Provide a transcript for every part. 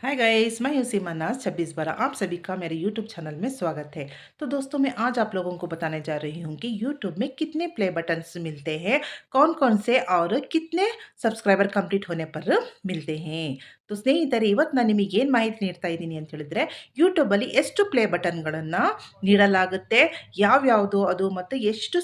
Hi guys, मैं हूं सीमा नाज 26/12। आप सभी का मेरे यूट्यूब चैनल में स्वागत है। तो दोस्तों, मैं आज आप लोगों को बताने जा रही हूं कि यूट्यूब में कितने प्ले बटन्स मिलते हैं, कौन कौन से और कितने सब्सक्ರೈಬರ್ ಕಂಪ್ಲೀಟ್ होने पर मिलते हैं। तो ಸ್ನೇಹಿತರೆ, ಇವತ್ತು ನಾನು ನಿಮಗೆ ಏನು ಮಾಹಿತಿ ನೀಡ್ತಾ ಇದ್ದೀನಿ ಅಂತ ಹೇಳಿದ್ರೆ, ಯೂಟ್ಯೂಬಲ್ಲಿ ಎಷ್ಟು ಪ್ಲೇ ಬಟನ್ಗಳನ್ನು ನೀಡಲಾಗುತ್ತೆ, ಯಾವ್ಯಾವುದು ಅದು, ಮತ್ತು ಎಷ್ಟು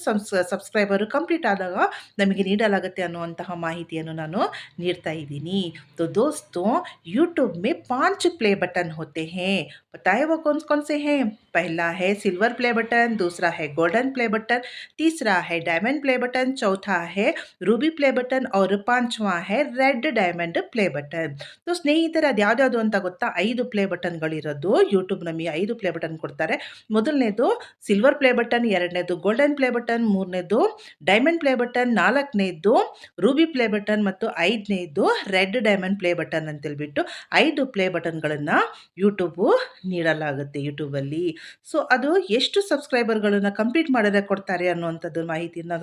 ಸಬ್ಸ್ಕ್ರೈಬರ್ ಕಂಪ್ಲೀಟ್ ಆದಾಗ ನಮಗೆ ನೀಡಲಾಗುತ್ತೆ ಅನ್ನುವಂತಹ ಮಾಹಿತಿಯನ್ನು ನಾನು ನೀಡ್ತಾ ಇದ್ದೀನಿ। तो दोस्तों, यूट्यूब में 5 प्ले बटन होते हैं। पता है वो कौन-कौन से हैं? पहला है सिल्वर प्ले बटन, दूसरा है गोल्डन प्ले बटन, तीसरा है डायमंड प्ले बटन, चौथा है रूबी प्ले बटन और पाँचवां है रेड डायमंड प्ले बटन। तो ಸ್ನೇಹಿತರೆ, ಅದು ಯಾವ್ದ್ಯಾವುದು ಅಂತ ಗೊತ್ತಾ? 5 ಪ್ಲೇ ಬಟನ್ಗಳಿರೋದು ಯೂಟ್ಯೂಬ್ ನಮಗೆ 5 ಪ್ಲೇ ಬಟನ್ ಕೊಡ್ತಾರೆ. ಮೊದಲನೇದು ಸಿಲ್ವರ್ ಪ್ಲೇ ಬಟನ್, ಎರಡನೇದು ಗೋಲ್ಡನ್ ಪ್ಲೇ ಬಟನ್, ಮೂರನೇದು ಡೈಮಂಡ್ ಪ್ಲೇ ಬಟನ್, ನಾಲ್ಕನೇದು ರೂಬಿ ಪ್ಲೇ ಬಟನ್ ಮತ್ತು ಐದನೇದು ರೆಡ್ ಡೈಮಂಡ್ ಪ್ಲೇ ಬಟನ್ ಅಂತೇಳ್ಬಿಟ್ಟು 5 ಪ್ಲೇ ಬಟನ್ಗಳನ್ನು ಯೂಟ್ಯೂಬು ನೀಡಲಾಗುತ್ತೆ ಯೂಟ್ಯೂಬಲ್ಲಿ. ಸೊ ಅದು ಎಷ್ಟು ಸಬ್ಸ್ಕ್ರೈಬರ್ಗಳನ್ನು ಕಂಪ್ಲೀಟ್ ಮಾಡಿದ್ರೆ ಕೊಡ್ತಾರೆ ಅನ್ನುವಂಥದ್ದು ಮಾಹಿತಿನ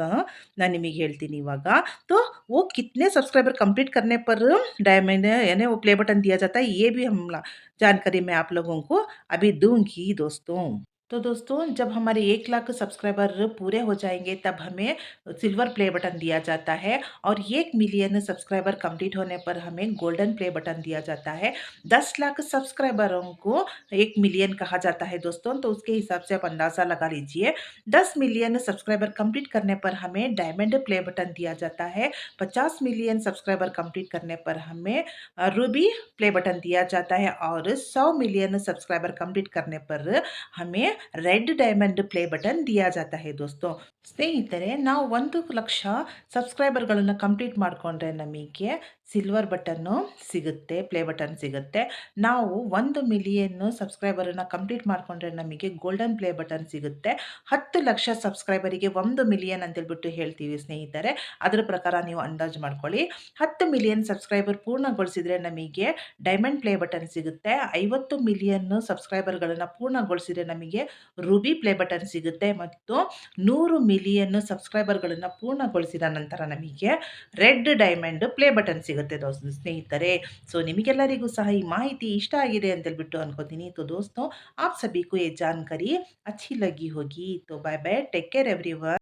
ನಾನು ನಿಮಗೆ ಹೇಳ್ತೀನಿ ಇವಾಗ. तो वो कितने सब्सक्राइबर कंप्लीट करने पर डायमंड यानी वो प्ले बटन दिया जाता है, ये भी हम जानकारी मैं आप लोगों को अभी दूंगी दोस्तों। तो दोस्तों, जब हमारे 1 लाख सब्सक्राइबर पूरे हो जाएंगे तब हमें सिल्वर प्ले बटन दिया जाता है, और 1 मिलियन सब्सक्राइबर कंप्लीट होने पर हमें गोल्डन प्ले बटन दिया जाता है। 10 लाख सब्सक्राइबरों को 1 मिलियन कहा जाता है दोस्तों, तो उसके हिसाब से आप अंदाज़ा लगा लीजिए। 10 मिलियन सब्सक्राइबर कंप्लीट करने पर हमें डायमंड प्ले बटन दिया जाता है। 50 मिलियन सब्सक्राइबर कंप्लीट करने पर हमें रूबी प्ले बटन दिया जाता है, और 100 मिलियन सब्सक्राइबर कंप्लीट करने पर हमें ರೆಡ್ ಡೈಮಂಡ್ ಪ್ಲೇ ಬಟನ್ ದಿಯಾ ಜಾತಾ ಹೈ ದೋಸ್ತೋ। ಸ್ನೇಹಿತರೆ, ನಾವು 1 ಲಕ್ಷ ಸಬ್ಸ್ಕ್ರೈಬರ್ಗಳನ್ನು ಕಂಪ್ಲೀಟ್ ಮಾಡಿಕೊಂಡ್ರೆ ನಮಗೆ ಸಿಲ್ವರ್ ಬಟನ್ನು ಸಿಗುತ್ತೆ, ಪ್ಲೇ ಬಟನ್ ಸಿಗುತ್ತೆ. ನಾವು 1 ಮಿಲಿಯನ್ ಸಬ್ಸ್ಕ್ರೈಬರನ್ನು ಕಂಪ್ಲೀಟ್ ಮಾಡಿಕೊಂಡ್ರೆ ನಮಗೆ ಗೋಲ್ಡನ್ ಪ್ಲೇ ಬಟನ್ ಸಿಗುತ್ತೆ. 10 ಲಕ್ಷ ಸಬ್ಸ್ಕ್ರೈಬರಿಗೆ 1 ಮಿಲಿಯನ್ ಅಂತೇಳ್ಬಿಟ್ಟು ಹೇಳ್ತೀವಿ ಸ್ನೇಹಿತರೆ, ಅದರ ಪ್ರಕಾರ ನೀವು ಅಂದಾಜು ಮಾಡ್ಕೊಳ್ಳಿ. 10 ಮಿಲಿಯನ್ ಸಬ್ಸ್ಕ್ರೈಬರ್ ಪೂರ್ಣಗೊಳಿಸಿದರೆ ನಮಗೆ ಡೈಮಂಡ್ ಪ್ಲೇ ಬಟನ್ ಸಿಗುತ್ತೆ. 50 ಮಿಲಿಯನ್ ಸಬ್ಸ್ಕ್ರೈಬರ್ಗಳನ್ನು ಪೂರ್ಣಗೊಳಿಸಿದರೆ ನಮಗೆ ರೂಬಿ ಪ್ಲೇ ಬಟನ್ ಸಿಗುತ್ತೆ, ಮತ್ತು 100 ಮಿಲಿಯನ್ ಸಬ್ಸ್ಕ್ರೈಬರ್ಗಳನ್ನು ಪೂರ್ಣಗೊಳಿಸಿದ ನಂತರ ನಮಗೆ ರೆಡ್ ಡೈಮಂಡ್ ಪ್ಲೇ ಬಟನ್ ಸಿಗುತ್ತೆ ಸ್ನೇಹಿತರೆ। ಸೊ ನಿಮಗೆಲ್ಲರಿಗೂ ಸಹ ಈ ಮಾಹಿತಿ ಇಷ್ಟ ಆಗಿದೆ ಅಂತೇಳ್ಬಿಟ್ಟು ಅನ್ಕೋತೀನಿ। तो दोस्तों, आप सभी को ये जानकारी अच्छी लगी होगी। तो bye bye, take care everyone.